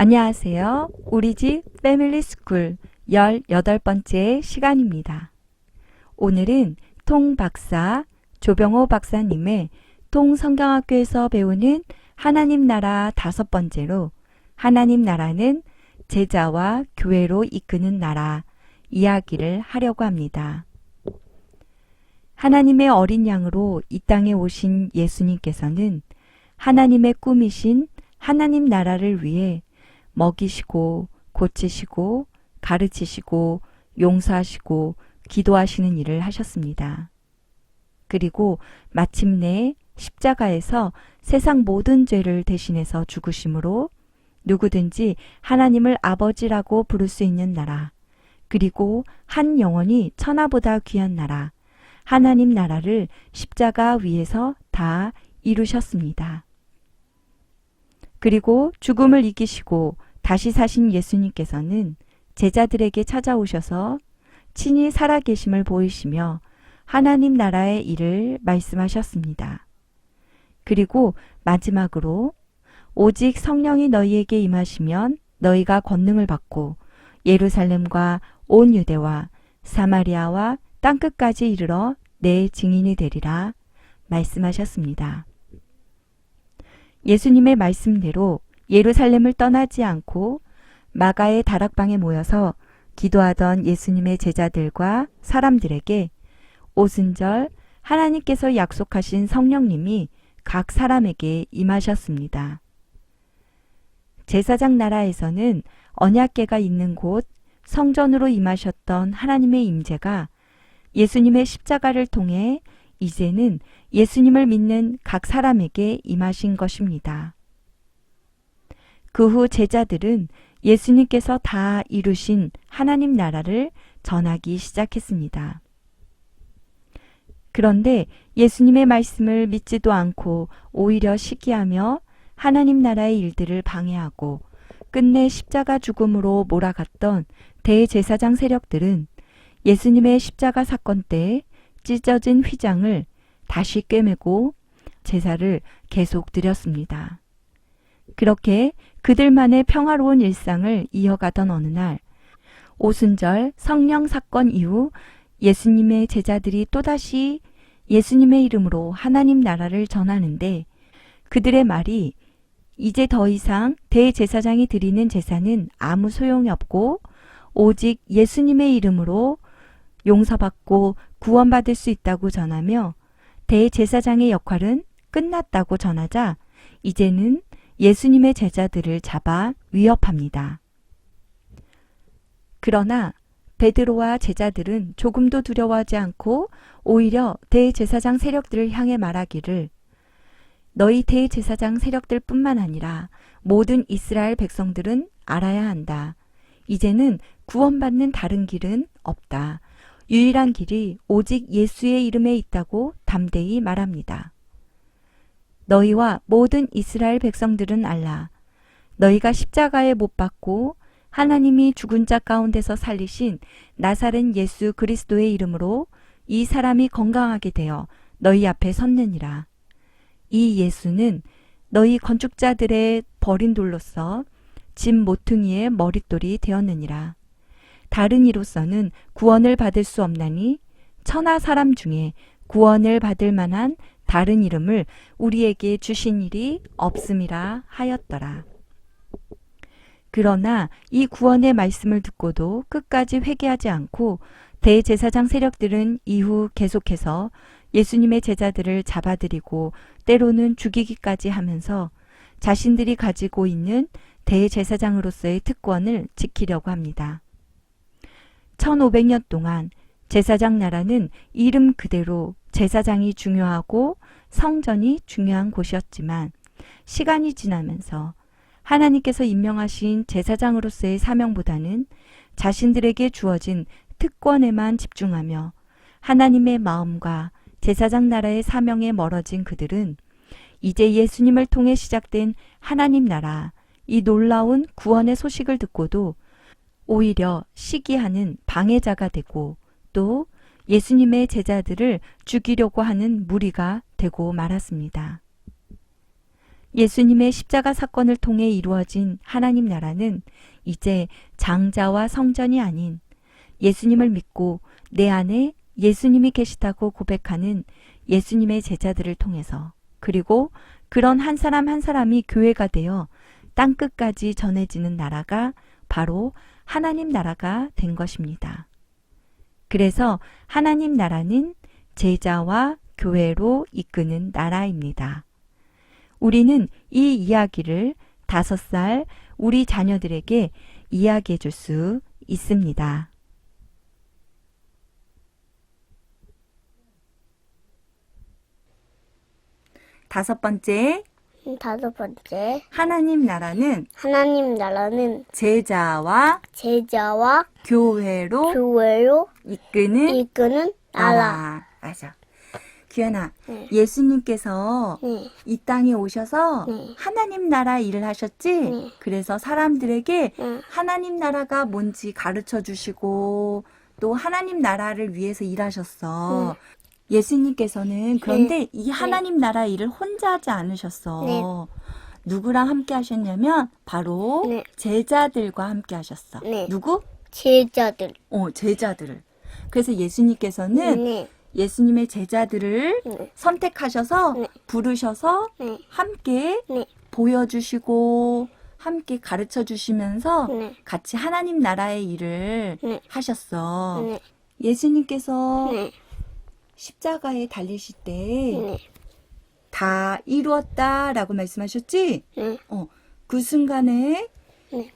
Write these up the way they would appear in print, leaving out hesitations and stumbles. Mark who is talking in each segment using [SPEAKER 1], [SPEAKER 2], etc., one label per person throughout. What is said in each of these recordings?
[SPEAKER 1] 안녕하세요. 우리 집 패밀리 스쿨 18번째 시간입니다. 오늘은 통 박사 조병호 박사님의 통 성경학교에서 배우는 하나님 나라 5번째로 하나님 나라는 제자와 교회로 이끄는 나라 이야기를 하려고 합니다. 하나님의 어린 양으로 이 땅에 오신 예수님께서는 하나님의 꿈이신 하나님 나라를 위해 먹이시고 고치시고 가르치시고 용서하시고 기도하시는 일을 하셨습니다. 그리고 마침내 십자가에서 세상 모든 죄를 대신해서 죽으심으로 누구든지 하나님을 아버지라고 부를 수 있는 나라, 그리고 한 영혼이 천하보다 귀한 나라, 하나님 나라를 십자가 위에서 다 이루셨습니다. 그리고 죽음을 이기시고 다시 사신 예수님께서는 제자들에게 찾아오셔서 친히 살아계심을 보이시며 하나님 나라의 일을 말씀하셨습니다. 그리고 마지막으로 오직 성령이 너희에게 임하시면 너희가 권능을 받고 예루살렘과 온 유대와 사마리아와 땅끝까지 이르러 내 증인이 되리라 말씀하셨습니다. 예수님의 말씀대로 예루살렘을 떠나지 않고 마가의 다락방에 모여서 기도하던 예수님의 제자들과 사람들에게 오순절 하나님께서 약속하신 성령님이 각 사람에게 임하셨습니다. 제사장 나라에서는 언약궤가 있는 곳 성전으로 임하셨던 하나님의 임재가 예수님의 십자가를 통해 이제는 예수님을 믿는 각 사람에게 임하신 것입니다. 그 후 제자들은 예수님께서 다 이루신 하나님 나라를 전하기 시작했습니다. 그런데 예수님의 말씀을 믿지도 않고 오히려 시기하며 하나님 나라의 일들을 방해하고 끝내 십자가 죽음으로 몰아갔던 대제사장 세력들은 예수님의 십자가 사건 때 찢어진 휘장을 다시 꿰매고 제사를 계속 드렸습니다. 그렇게 그들만의 평화로운 일상을 이어가던 어느 날 오순절 성령 사건 이후 예수님의 제자들이 또다시 예수님의 이름으로 하나님 나라를 전하는데 그들의 말이 이제 더 이상 대제사장이 드리는 제사는 아무 소용이 없고 오직 예수님의 이름으로 용서받고 구원받을 수 있다고 전하며 대제사장의 역할은 끝났다고 전하자 이제는 예수님의 제자들을 잡아 위협합니다. 그러나 베드로와 제자들은 조금도 두려워하지 않고 오히려 대제사장 세력들을 향해 말하기를 너희 대제사장 세력들 뿐만 아니라 모든 이스라엘 백성들은 알아야 한다. 이제는 구원받는 다른 길은 없다. 유일한 길이 오직 예수의 이름에 있다고 담대히 말합니다. 너희와 모든 이스라엘 백성들은 알라. 너희가 십자가에 못 박고 하나님이 죽은 자 가운데서 살리신 나사렛 예수 그리스도의 이름으로 이 사람이 건강하게 되어 너희 앞에 섰느니라. 이 예수는 너희 건축자들의 버린 돌로서 집 모퉁이의 머릿돌이 되었느니라. 다른 이로서는 구원을 받을 수 없나니 천하 사람 중에 구원을 받을 만한 다른 이름을 우리에게 주신 일이 없음이라 하였더라. 그러나 이 구원의 말씀을 듣고도 끝까지 회개하지 않고 대제사장 세력들은 이후 계속해서 예수님의 제자들을 잡아들이고 때로는 죽이기까지 하면서 자신들이 가지고 있는 대제사장으로서의 특권을 지키려고 합니다. 1500년 동안 제사장 나라는 이름 그대로 제사장이 중요하고 성전이 중요한 곳이었지만 시간이 지나면서 하나님께서 임명하신 제사장으로서의 사명보다는 자신들에게 주어진 특권에만 집중하며 하나님의 마음과 제사장 나라의 사명에 멀어진 그들은 이제 예수님을 통해 시작된 하나님 나라, 이 놀라운 구원의 소식을 듣고도 오히려 시기하는 방해자가 되고 또 예수님의 제자들을 죽이려고 하는 무리가 되고 말았습니다. 예수님의 십자가 사건을 통해 이루어진 하나님 나라는 이제 장자와 성전이 아닌 예수님을 믿고 내 안에 예수님이 계시다고 고백하는 예수님의 제자들을 통해서, 그리고 그런 한 사람 한 사람이 교회가 되어 땅끝까지 전해지는 나라가 바로 하나님 나라가 된 것입니다. 그래서 하나님 나라는 제자와 교회로 이끄는 나라입니다. 우리는 이 이야기를 5살 우리 자녀들에게 이야기해 줄 수 있습니다. 다섯 번째, 하나님 나라는 제자와 교회로 이끄는 나라. 맞아. 규현아,
[SPEAKER 2] 네.
[SPEAKER 1] 예수님께서
[SPEAKER 2] 네.
[SPEAKER 1] 이 땅에 오셔서
[SPEAKER 2] 네.
[SPEAKER 1] 하나님 나라 일을 하셨지?
[SPEAKER 2] 네.
[SPEAKER 1] 그래서 사람들에게
[SPEAKER 2] 네.
[SPEAKER 1] 하나님 나라가 뭔지 가르쳐 주시고 또 하나님 나라를 위해서 일하셨어. 예수님께서는 그런데 이 하나님 나라 일을 혼자 하지 않으셨어.
[SPEAKER 2] 네.
[SPEAKER 1] 누구랑 함께 하셨냐면 바로
[SPEAKER 2] 네.
[SPEAKER 1] 제자들과 함께 하셨어.
[SPEAKER 2] 네.
[SPEAKER 1] 누구?
[SPEAKER 2] 제자들.
[SPEAKER 1] 제자들을. 그래서 예수님께서는
[SPEAKER 2] 네.
[SPEAKER 1] 예수님의 제자들을
[SPEAKER 2] 네.
[SPEAKER 1] 선택하셔서
[SPEAKER 2] 네.
[SPEAKER 1] 부르셔서
[SPEAKER 2] 네.
[SPEAKER 1] 함께
[SPEAKER 2] 네.
[SPEAKER 1] 보여주시고 함께 가르쳐 주시면서
[SPEAKER 2] 네.
[SPEAKER 1] 같이 하나님 나라의 일을
[SPEAKER 2] 네.
[SPEAKER 1] 하셨어.
[SPEAKER 2] 네.
[SPEAKER 1] 예수님께서
[SPEAKER 2] 네.
[SPEAKER 1] 십자가에 달리실 때
[SPEAKER 2] 네.
[SPEAKER 1] 다 이루었다라고 말씀하셨지?
[SPEAKER 2] 네.
[SPEAKER 1] 그 순간에
[SPEAKER 2] 네.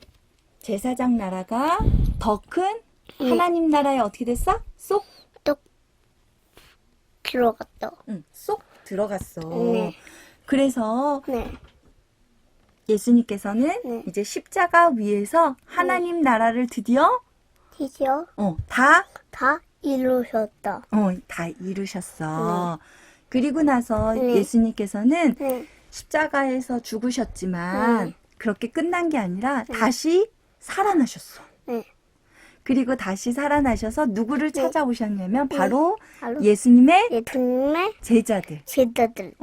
[SPEAKER 1] 제사장 나라가 더 큰
[SPEAKER 2] 네.
[SPEAKER 1] 하나님 나라에 어떻게 됐어? 쏙?
[SPEAKER 2] 들어갔다.
[SPEAKER 1] 응, 쏙 들어갔어.
[SPEAKER 2] 네.
[SPEAKER 1] 그래서
[SPEAKER 2] 네.
[SPEAKER 1] 예수님께서는
[SPEAKER 2] 네.
[SPEAKER 1] 이제 십자가 위에서 하나님 나라를 드디어
[SPEAKER 2] 드디어
[SPEAKER 1] 다
[SPEAKER 2] 이루셨다.
[SPEAKER 1] 다 이루셨어. 그리고 나서
[SPEAKER 2] 네.
[SPEAKER 1] 예수님께서는
[SPEAKER 2] 네.
[SPEAKER 1] 십자가에서 죽으셨지만
[SPEAKER 2] 네.
[SPEAKER 1] 그렇게 끝난 게 아니라 다시 살아나셨어.
[SPEAKER 2] 네.
[SPEAKER 1] 그리고 다시 살아나셔서 누구를
[SPEAKER 2] 네.
[SPEAKER 1] 찾아오셨냐면 바로
[SPEAKER 2] 바로
[SPEAKER 1] 예수님의
[SPEAKER 2] 예수님의
[SPEAKER 1] 제자들.
[SPEAKER 2] 제자들.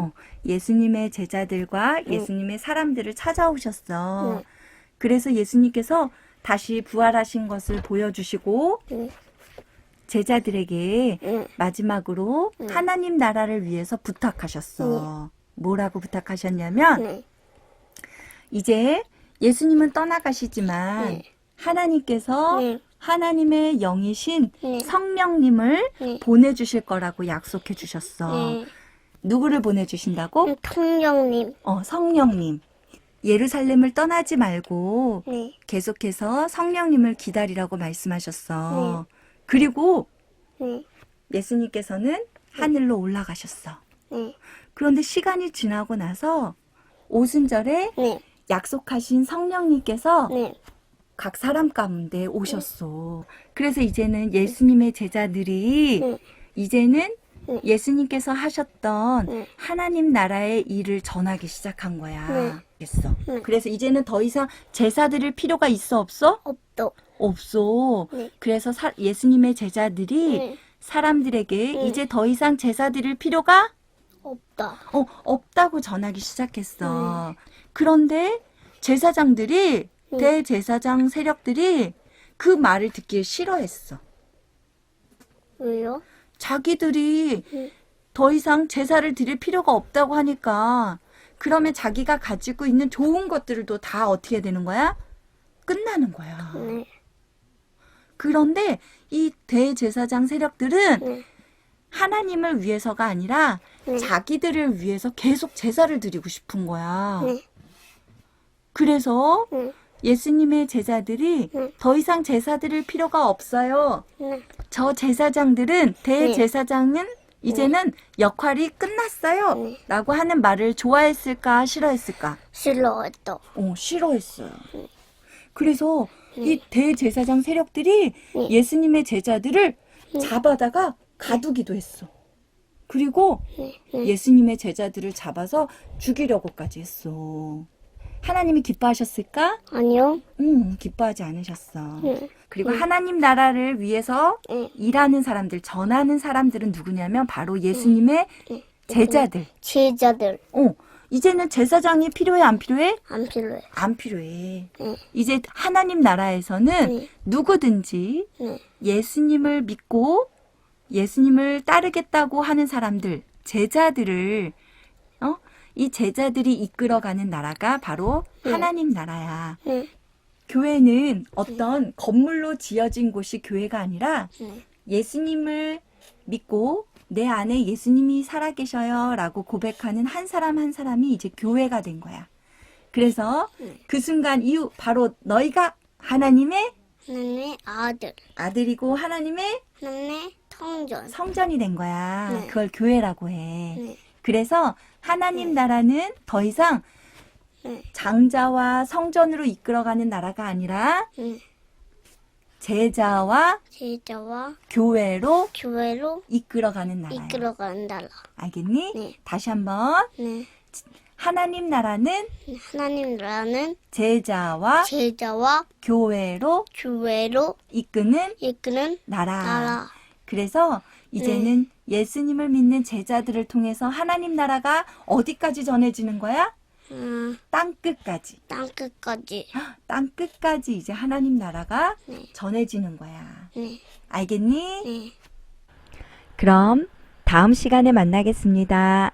[SPEAKER 1] 예수님의 제자들과 예수님의 사람들을 찾아오셨어.
[SPEAKER 2] 네.
[SPEAKER 1] 그래서 예수님께서 다시 부활하신 것을 보여주시고
[SPEAKER 2] 네.
[SPEAKER 1] 제자들에게
[SPEAKER 2] 네.
[SPEAKER 1] 마지막으로 하나님 나라를 위해서 부탁하셨어. 뭐라고 부탁하셨냐면
[SPEAKER 2] 네.
[SPEAKER 1] 이제 예수님은 떠나가시지만
[SPEAKER 2] 네.
[SPEAKER 1] 하나님께서
[SPEAKER 2] 네.
[SPEAKER 1] 하나님의 영이신
[SPEAKER 2] 네.
[SPEAKER 1] 성령님을
[SPEAKER 2] 네.
[SPEAKER 1] 보내주실 거라고 약속해 주셨어.
[SPEAKER 2] 네.
[SPEAKER 1] 누구를 보내주신다고?
[SPEAKER 2] 통령님.
[SPEAKER 1] 성령님. 예루살렘을 떠나지 말고
[SPEAKER 2] 네.
[SPEAKER 1] 계속해서 성령님을 기다리라고 말씀하셨어.
[SPEAKER 2] 네.
[SPEAKER 1] 그리고
[SPEAKER 2] 네.
[SPEAKER 1] 예수님께서는 하늘로 올라가셨어.
[SPEAKER 2] 네.
[SPEAKER 1] 그런데 시간이 지나고 나서 오순절에
[SPEAKER 2] 네.
[SPEAKER 1] 약속하신 성령님께서
[SPEAKER 2] 네.
[SPEAKER 1] 각 사람 가운데 오셨어. 그래서 이제는 예수님의 제자들이
[SPEAKER 2] 네.
[SPEAKER 1] 이제는
[SPEAKER 2] 네.
[SPEAKER 1] 예수님께서 하셨던
[SPEAKER 2] 네.
[SPEAKER 1] 하나님 나라의 일을 전하기 시작한 거야.
[SPEAKER 2] 네.
[SPEAKER 1] 됐어.
[SPEAKER 2] 네.
[SPEAKER 1] 그래서 이제는 더 이상 제사 드릴 필요가 있어 없어?
[SPEAKER 2] 없도.
[SPEAKER 1] 없어.
[SPEAKER 2] 네.
[SPEAKER 1] 그래서 예수님의 제자들이
[SPEAKER 2] 네.
[SPEAKER 1] 사람들에게
[SPEAKER 2] 네.
[SPEAKER 1] 이제 더 이상 제사 드릴 필요가
[SPEAKER 2] 없다.
[SPEAKER 1] 없다고 전하기 시작했어. 그런데 제사장들이 대제사장 세력들이 그 말을 듣기 싫어했어.
[SPEAKER 2] 왜요?
[SPEAKER 1] 자기들이 더 이상 제사를 드릴 필요가 없다고 하니까 그러면 자기가 가지고 있는 좋은 것들도 다 어떻게 되는 거야? 끝나는 거야.
[SPEAKER 2] 네.
[SPEAKER 1] 그런데 이 대제사장 세력들은
[SPEAKER 2] 네.
[SPEAKER 1] 하나님을 위해서가 아니라 자기들을 위해서 계속 제사를 드리고 싶은 거야.
[SPEAKER 2] 네.
[SPEAKER 1] 그래서
[SPEAKER 2] 네.
[SPEAKER 1] 예수님의 제자들이 더 이상 제사 드릴 필요가 없어요.
[SPEAKER 2] 네.
[SPEAKER 1] 저 제사장들은 대제사장은 이제는 역할이 끝났어요. 라고 하는 말을 좋아했을까 싫어했을까?
[SPEAKER 2] 싫어했다.
[SPEAKER 1] 싫어했어요. 그래서 이 대제사장 세력들이 예수님의 제자들을 잡아다가 가두기도 했어. 그리고 예수님의 제자들을 잡아서 죽이려고까지 했어. 하나님이 기뻐하셨을까?
[SPEAKER 2] 아니요.
[SPEAKER 1] 기뻐하지 않으셨어. 그리고 하나님 나라를 위해서 일하는 사람들, 전하는 사람들은 누구냐면 바로 예수님의 제자들.
[SPEAKER 2] 제자들.
[SPEAKER 1] 이제는 제사장이 필요해, 안 필요해?
[SPEAKER 2] 안 필요해.
[SPEAKER 1] 안 필요해.
[SPEAKER 2] 네.
[SPEAKER 1] 이제 하나님 나라에서는
[SPEAKER 2] 네.
[SPEAKER 1] 누구든지
[SPEAKER 2] 네.
[SPEAKER 1] 예수님을 믿고 예수님을 따르겠다고 하는 사람들, 제자들을, 이 제자들이 이끌어가는 나라가 바로
[SPEAKER 2] 네.
[SPEAKER 1] 하나님 나라야.
[SPEAKER 2] 네.
[SPEAKER 1] 교회는 어떤 건물로 지어진 곳이 교회가 아니라
[SPEAKER 2] 네.
[SPEAKER 1] 예수님을 믿고 내 안에 예수님이 살아계셔요 라고 고백하는 한 사람 한 사람이 이제 교회가 된 거야. 그래서 그 순간 이후 바로 너희가 하나님의
[SPEAKER 2] 하나님의 아들.
[SPEAKER 1] 아들이고 하나님의
[SPEAKER 2] 하나님의 성전.
[SPEAKER 1] 성전이 된 거야.
[SPEAKER 2] 네.
[SPEAKER 1] 그걸 교회라고 해.
[SPEAKER 2] 네.
[SPEAKER 1] 그래서 하나님 나라는 더 이상
[SPEAKER 2] 네.
[SPEAKER 1] 장자와 성전으로 이끌어가는 나라가 아니라
[SPEAKER 2] 네.
[SPEAKER 1] 제자와
[SPEAKER 2] 제자와
[SPEAKER 1] 교회로
[SPEAKER 2] 교회로
[SPEAKER 1] 이끌어가는 나라야.
[SPEAKER 2] 이끌어가는 나라.
[SPEAKER 1] 알겠니?
[SPEAKER 2] 네.
[SPEAKER 1] 다시 한번.
[SPEAKER 2] 네.
[SPEAKER 1] 하나님 나라는
[SPEAKER 2] 하나님 나라는
[SPEAKER 1] 제자와
[SPEAKER 2] 제자와
[SPEAKER 1] 교회로
[SPEAKER 2] 교회로
[SPEAKER 1] 이끄는
[SPEAKER 2] 이끄는
[SPEAKER 1] 나라.
[SPEAKER 2] 나라.
[SPEAKER 1] 그래서 이제는 예수님을 믿는 제자들을 통해서 하나님 나라가 어디까지 전해지는 거야? 땅 끝까지.
[SPEAKER 2] 땅끝까지.
[SPEAKER 1] 땅 끝까지 이제 하나님 나라가
[SPEAKER 2] 네.
[SPEAKER 1] 전해지는 거야.
[SPEAKER 2] 네.
[SPEAKER 1] 알겠니?
[SPEAKER 2] 네.
[SPEAKER 1] 그럼 다음 시간에 만나겠습니다.